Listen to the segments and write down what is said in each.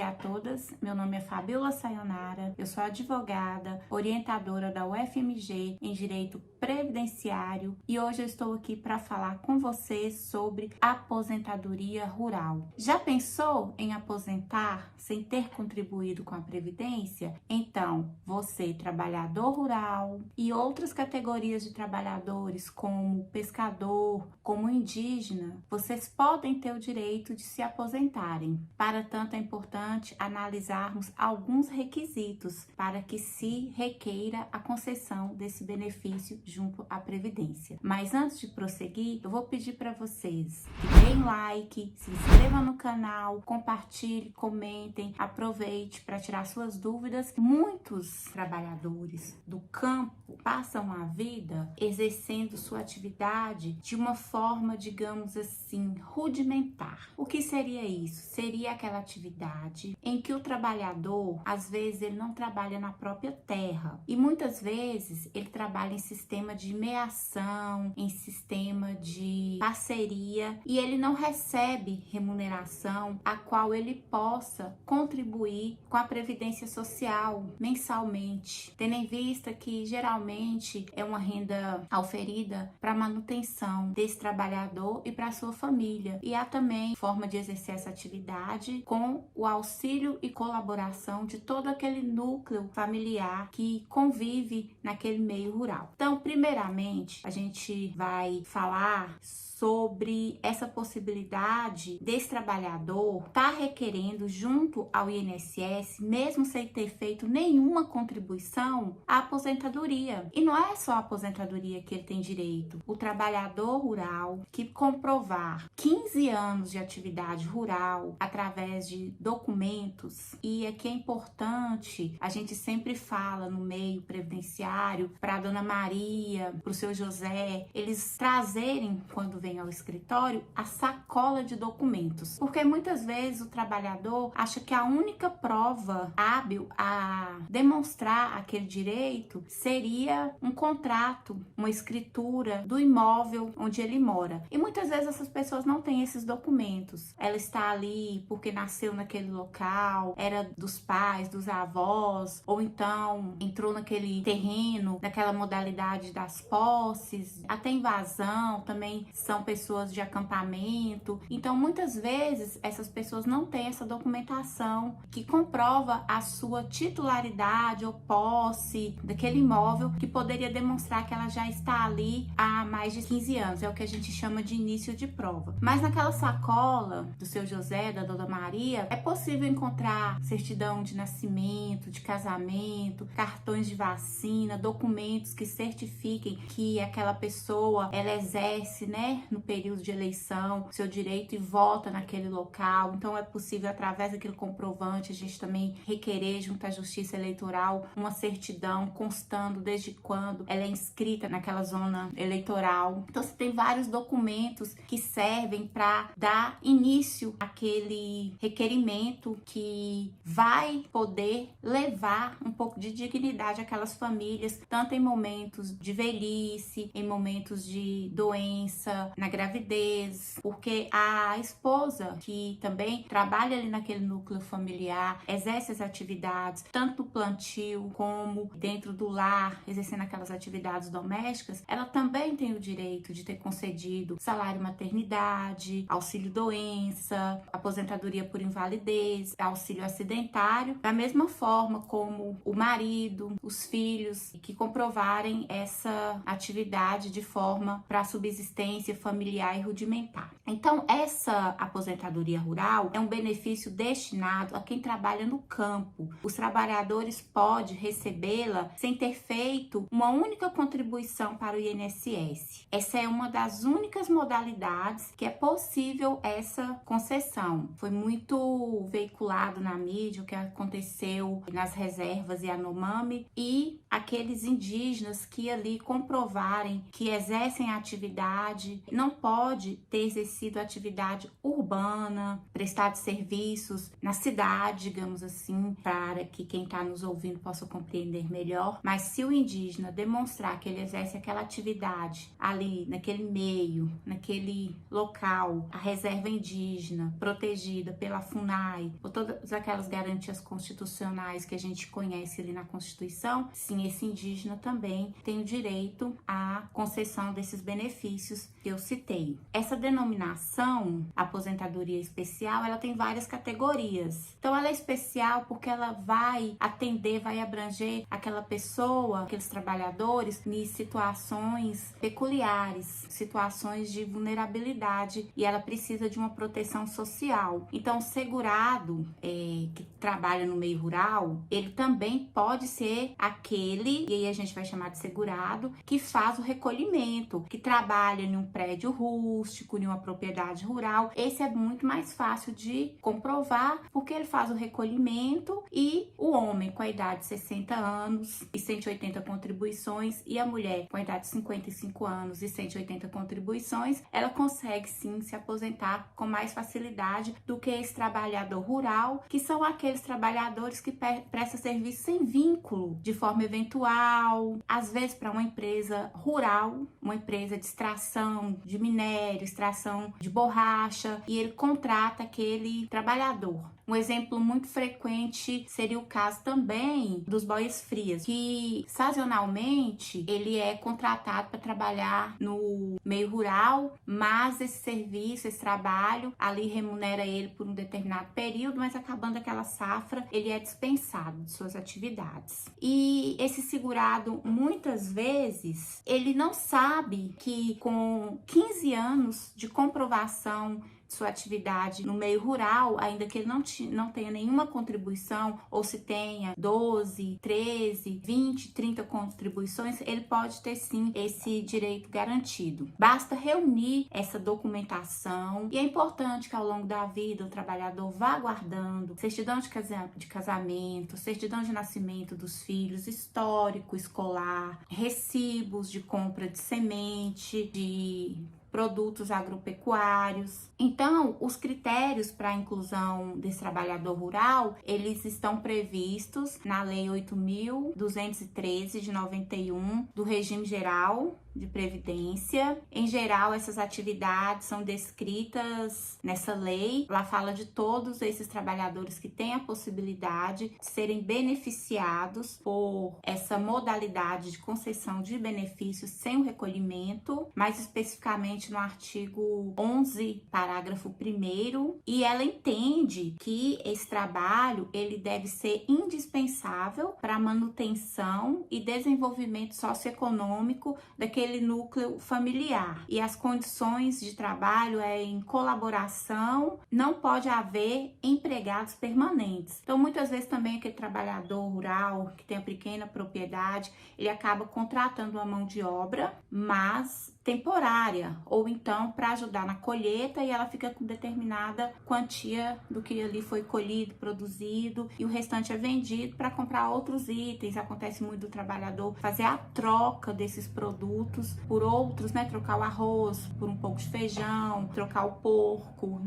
dia a todas, meu nome é Fabiola Sayonara, eu sou advogada, orientadora da UFMG em Direito Previdenciário e hoje eu estou aqui para falar com vocês sobre aposentadoria rural. Já pensou em aposentar sem ter contribuído com a Previdência? Então, você, trabalhador rural e outras categorias de trabalhadores como pescador, como indígena, vocês podem ter o direito de se aposentarem. Para tanto, é importante analisarmos alguns requisitos para que se requeira a concessão desse benefício junto à Previdência. Mas antes de prosseguir, eu vou pedir para vocês que deem like, se inscrevam no canal, compartilhem, comentem, aproveite para tirar suas dúvidas. Muitos trabalhadores do campo passam a vida exercendo sua atividade de uma forma, digamos assim, rudimentar. O que seria isso? Seria aquela atividade em que o trabalhador, às vezes, ele não trabalha na própria terra e muitas vezes ele trabalha em sistema de meação, em sistema de parceria e ele não recebe remuneração a qual ele possa contribuir com a Previdência Social mensalmente, tendo em vista que geralmente é uma renda auferida para manutenção desse trabalhador e para sua família. E há também forma de exercer essa atividade com o auxílio e colaboração de todo aquele núcleo familiar que convive naquele meio rural. Então, primeiramente, a gente vai falar sobre essa possibilidade desse trabalhador estar requerendo junto ao INSS, mesmo sem ter feito nenhuma contribuição, a aposentadoria. E não é só a aposentadoria que ele tem direito. O trabalhador rural que comprovar 15 anos de atividade rural através de documentos, e aqui é importante, a gente sempre fala no meio previdenciário para a dona Maria, para o seu José, eles trazerem, quando vem ao escritório, a sacola de documentos, porque muitas vezes o trabalhador acha que a única prova hábil a demonstrar aquele direito seria um contrato, uma escritura do imóvel onde ele mora, e muitas vezes essas pessoas não têm esses documentos. Ela está ali porque nasceu naquele local, era dos pais, dos avós, ou então entrou naquele terreno, naquela modalidade das posses, até invasão também são pessoas de acampamento. Então, muitas vezes, essas pessoas não têm essa documentação que comprova a sua titularidade ou posse daquele imóvel, que poderia demonstrar que ela já está ali há mais de 15 anos. É o que a gente chama de início de prova. Mas naquela sacola do seu José, da dona Maria, é possível encontrar certidão de nascimento, de casamento, cartões de vacina, documentos que certifiquem que aquela pessoa, ela exerce, no período de eleição, seu direito e vota naquele local. Então é possível, através daquele comprovante, a gente também requerer junto à Justiça Eleitoral uma certidão constando desde quando ela é inscrita naquela zona eleitoral. Então você tem vários documentos que servem para dar início àquele requerimento que vai poder levar um pouco de dignidade àquelas famílias, tanto em momentos de velhice, em momentos de doença, na gravidez, porque a esposa que também trabalha ali naquele núcleo familiar, exerce as atividades, tanto no plantio como dentro do lar, exercendo aquelas atividades domésticas, ela também tem o direito de ter concedido salário maternidade, auxílio doença, aposentadoria por invalidez, auxílio acidentário, da mesma forma como o marido, os filhos que comprovarem essa atividade de forma para subsistência familiar e rudimentar. Então, essa aposentadoria rural é um benefício destinado a quem trabalha no campo. Os trabalhadores podem recebê-la sem ter feito uma única contribuição para o INSS. Essa é uma das únicas modalidades que é possível essa concessão. Foi muito veiculado na mídia o que aconteceu nas reservas Yanomami e aqueles indígenas que ali comprovarem que exercem a atividade, não pode ter exercido atividade urbana, prestado serviços na cidade, digamos assim, para que quem está nos ouvindo possa compreender melhor. Mas se o indígena demonstrar que ele exerce aquela atividade ali, naquele meio, naquele local, a reserva indígena protegida pela FUNAI, ou todas aquelas garantias constitucionais que a gente conhece ali na Constituição, sim, esse indígena também tem o direito à concessão desses benefícios que eu citei. Essa denominação, aposentadoria especial, ela tem várias categorias. Então, ela é especial porque ela vai atender, vai abranger aquela pessoa, aqueles trabalhadores em situações peculiares, situações de vulnerabilidade, e ela precisa de uma proteção social. Então, o segurado que trabalha no meio rural, ele também pode ser aquele, e aí a gente vai chamar de segurado, que faz o recolhimento, que trabalha em um prédio rústico, em uma propriedade rural. Esse é muito mais fácil de comprovar, porque ele faz o recolhimento, e o homem com a idade de 60 anos e 180 contribuições, e a mulher com a idade de 55 anos e 180 contribuições, ela consegue sim se aposentar com mais facilidade do que esse trabalhador rural, que são aqueles trabalhadores que prestam serviço sem vínculo, de forma eventual, às vezes para uma empresa rural, uma empresa de extração de minério, extração de borracha, e ele contrata aquele trabalhador. Um exemplo muito frequente seria o caso também dos boias frias, que sazonalmente ele é contratado para trabalhar no meio rural, mas esse serviço, esse trabalho ali remunera ele por um determinado período, mas acabando aquela safra, ele é dispensado de suas atividades. E esse segurado, muitas vezes, ele não sabe que com 15 anos de comprovação sua atividade no meio rural, ainda que ele não tenha nenhuma contribuição, ou se tenha 12, 13, 20, 30 contribuições, ele pode ter sim esse direito garantido. Basta reunir essa documentação, e é importante que ao longo da vida o trabalhador vá guardando certidão de casamento, certidão de nascimento dos filhos, histórico escolar, recibos de compra de semente, de produtos agropecuários. Então, os critérios para a inclusão desse trabalhador rural, eles estão previstos na Lei 8.213 de 91 do Regime Geral de Previdência. Em geral, essas atividades são descritas nessa lei. Lá fala de todos esses trabalhadores que têm a possibilidade de serem beneficiados por essa modalidade de concessão de benefícios sem o recolhimento, mais especificamente no artigo 11, parágrafo 1º, e ela entende que esse trabalho ele deve ser indispensável para a manutenção e desenvolvimento socioeconômico daquele núcleo familiar, e as condições de trabalho é em colaboração, não pode haver empregados permanentes. Então, muitas vezes também aquele trabalhador rural que tem a pequena propriedade, ele acaba contratando uma mão de obra, mas temporária, ou então para ajudar na colheita, e ela fica com determinada quantia do que ali foi colhido, produzido, e o restante é vendido para comprar outros itens. Acontece muito do trabalhador fazer a troca desses produtos por outros, né? Trocar o arroz por um pouco de feijão, trocar o porco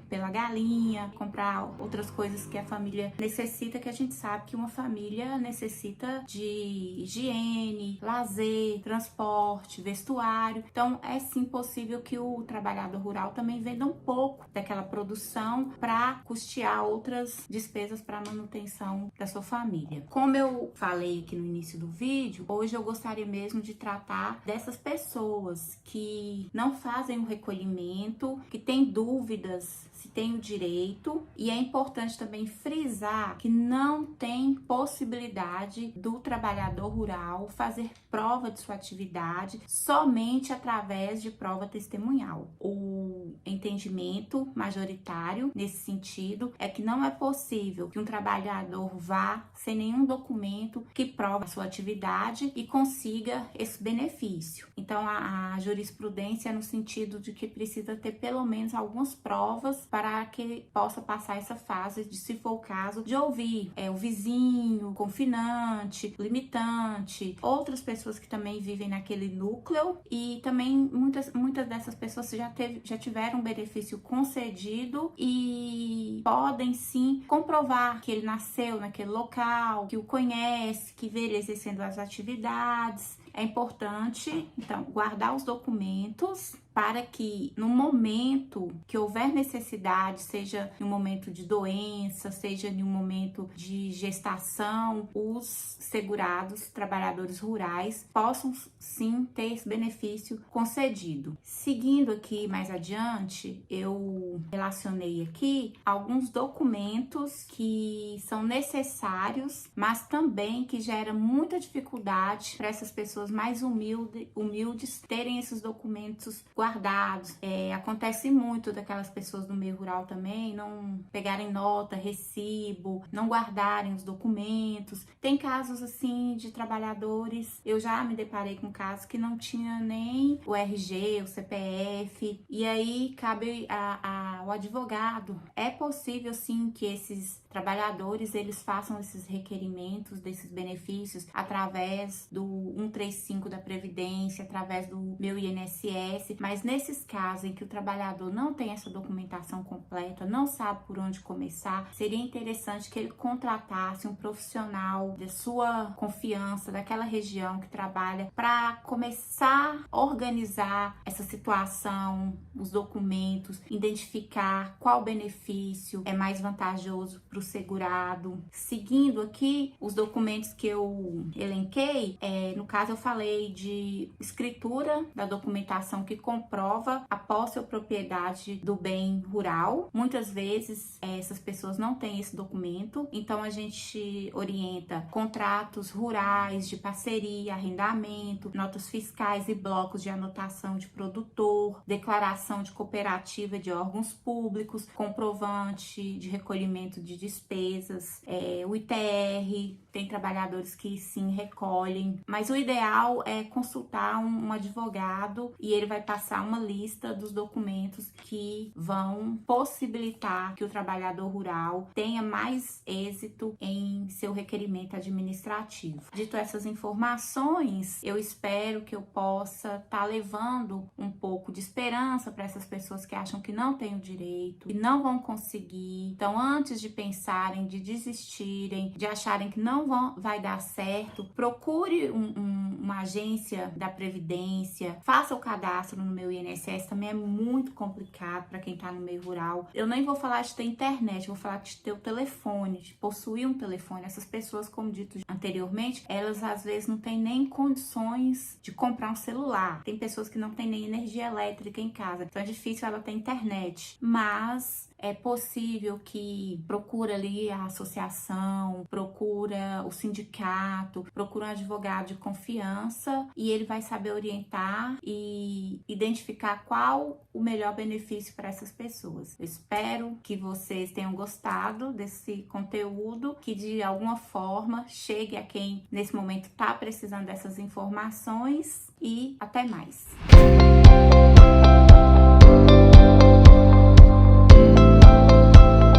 pela galinha, comprar outras coisas que a família necessita, que a gente sabe que uma família necessita de higiene, lazer, transporte, vestuário. Então, é sim possível que o trabalhador rural também venda um pouco daquela produção para custear outras despesas para a manutenção da sua família. Como eu falei aqui no início do vídeo, hoje eu gostaria mesmo de tratar dessas pessoas que não fazem o recolhimento, que têm dúvidas se tem o direito, e é importante também frisar que não tem possibilidade do trabalhador rural fazer prova de sua atividade somente através de prova testemunhal. O entendimento majoritário nesse sentido é que não é possível que um trabalhador vá sem nenhum documento que prove a sua atividade e consiga esse benefício. Então, a jurisprudência é no sentido de que precisa ter pelo menos algumas provas para que possa passar essa fase de, se for o caso, de ouvir o vizinho, confinante, limitante, outras pessoas que também vivem naquele núcleo, e também muitas dessas pessoas já tiveram um benefício concedido e podem sim comprovar que ele nasceu naquele local, que o conhece, que vê ele exercendo as atividades. É importante, então, guardar os documentos para que no momento que houver necessidade, seja no momento de doença, seja no momento de gestação, os segurados, trabalhadores rurais, possam sim ter esse benefício concedido. Seguindo aqui mais adiante, eu relacionei aqui alguns documentos que são necessários, mas também que gera muita dificuldade para essas pessoas mais humildes terem esses documentos guardados. Acontece muito daquelas pessoas do meio rural também não pegarem nota, recibo, não guardarem os documentos. Tem casos assim de trabalhadores, eu já me deparei com casos que não tinha nem o RG, o CPF, e aí cabe ao advogado. É possível sim que esses trabalhadores eles façam esses requerimentos desses benefícios através do 135 da Previdência, através do meu INSS, mas nesses casos em que o trabalhador não tem essa documentação completa, não sabe por onde começar, seria interessante que ele contratasse um profissional de sua confiança, daquela região que trabalha, para começar a organizar essa situação, os documentos, identificar qual benefício é mais vantajoso para o segurado. Seguindo aqui os documentos que eu elenquei, no caso eu falei de escritura da documentação que comprova a posse ou propriedade do bem rural. Muitas vezes essas pessoas não têm esse documento, então a gente orienta contratos rurais de parceria, arrendamento, notas fiscais e blocos de anotação de produtor, declaração de cooperativa de órgãos públicos, comprovante de recolhimento de despesas, o ITR. Tem trabalhadores que sim recolhem, mas o ideal é consultar um advogado e ele vai passar uma lista dos documentos que vão possibilitar que o trabalhador rural tenha mais êxito em seu requerimento administrativo. Dito essas informações, eu espero que eu possa estar levando um pouco de esperança para essas pessoas que acham que não têm o direito, que não vão conseguir. Então, antes de pensarem, de desistirem, de acharem que não vai dar certo, procure uma agência da Previdência, faça o cadastro no meu INSS, também é muito complicado para quem está no meio rural. Eu nem vou falar de ter internet, vou falar de ter o telefone, de possuir um telefone. Essas pessoas, como dito anteriormente, elas às vezes não têm nem condições de comprar um celular. Tem pessoas que não têm nem energia elétrica em casa, então é difícil ela ter internet, mas é possível que procura ali a associação, procura o sindicato, procura um advogado de confiança e ele vai saber orientar e identificar qual o melhor benefício para essas pessoas. Eu espero que vocês tenham gostado desse conteúdo, que de alguma forma chegue a quem nesse momento está precisando dessas informações, e até mais.